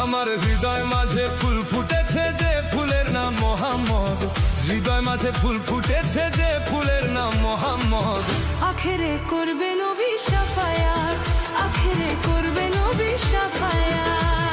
আমার হৃদয় মাঝে ফুল ফুটেছে যে ফুলের নাম মোহাম্মদ, হৃদয় মাঝে ফুল ফুটেছে যে ফুলের নাম মোহাম্মদ। আখেরে করবে নবী শাফায়াত, আখেরে করবে নবী শাফায়াত।